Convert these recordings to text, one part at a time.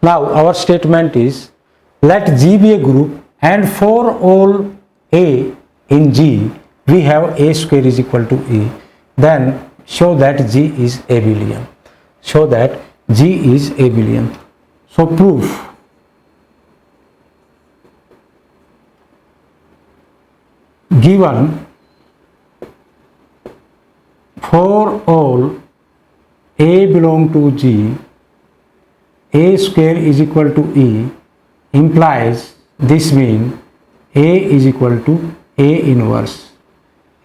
Now our statement is, let G be a group and for all A in G we have A square is equal to E. Then show that G is abelian. Show that G is abelian. So proof. Given for all A belong to G, A square is equal to E implies, this means A is equal to A inverse.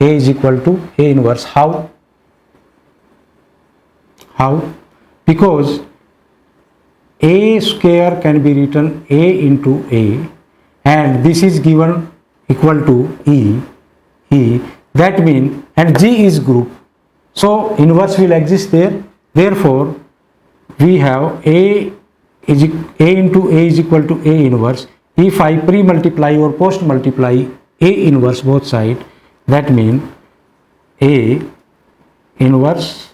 A is equal to A inverse. How? How? Because A square can be written A into A and this is given equal to E. That means, and G is group. So inverse will exist there. Therefore, we have A into A is equal to A inverse. If I pre-multiply or post-multiply A inverse both sides, that means A inverse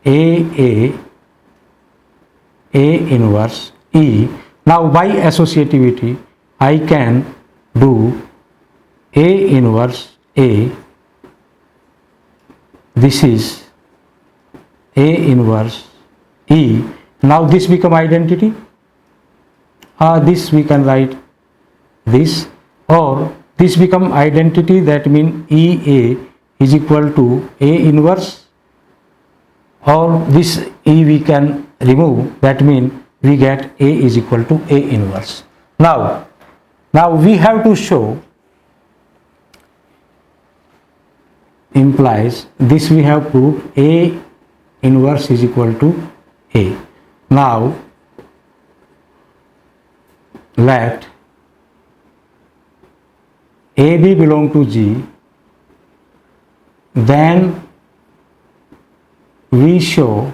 A inverse E. Now by associativity, I can do A inverse A. This is A inverse E. Now this become identity. This we can write this, or this become identity, that means EA is equal to A inverse, or this E we can remove, that means we get A is equal to A inverse. Now we have to show, implies this we have proved A inverse is equal to A. Now let AB belong to G, then we show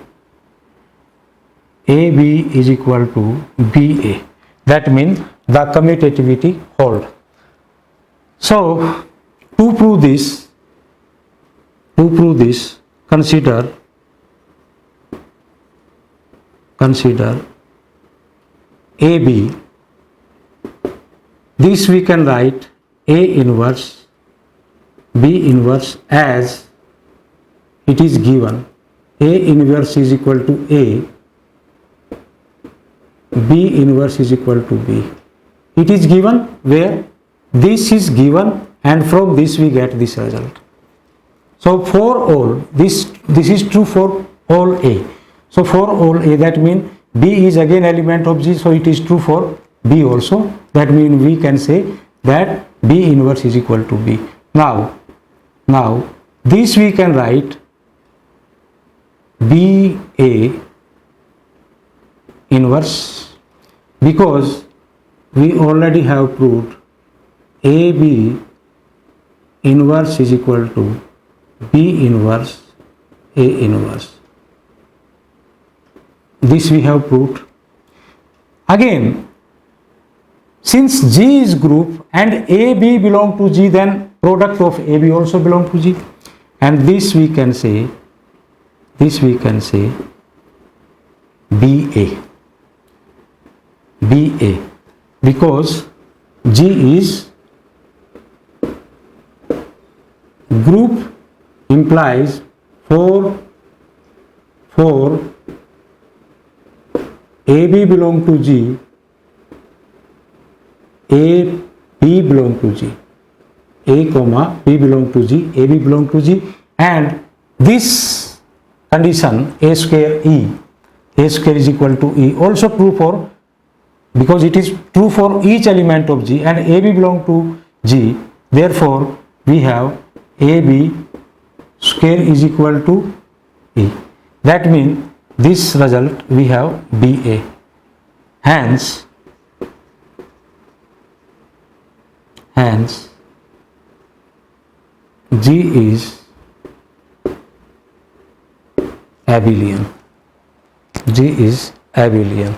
AB is equal to BA. That means the commutativity hold. So to prove this, consider AB. This we can write A inverse B inverse as it is given. A inverse is equal to A, B inverse is equal to B. It is given where this is given, and from this we get this result. So for all, this is true for all A. So for all A, that means B is again element of G, so it is true for B also. That means we can say that B inverse is equal to B. Now this we can write BA inverse, because we already have proved AB inverse is equal to B inverse A inverse. This we have proved. Again, since G is group and AB belong to G, then product of AB also belong to G, and this we can say BA, because G is group implies for AB belong to G, A B belong to G, A comma B belong to G, AB belong to G, and this condition A square is equal to E also true for, because it is true for each element of G, and AB belong to G. Therefore we have AB square is equal to E. That means this result we have BA. Hence G is abelian. G is abelian.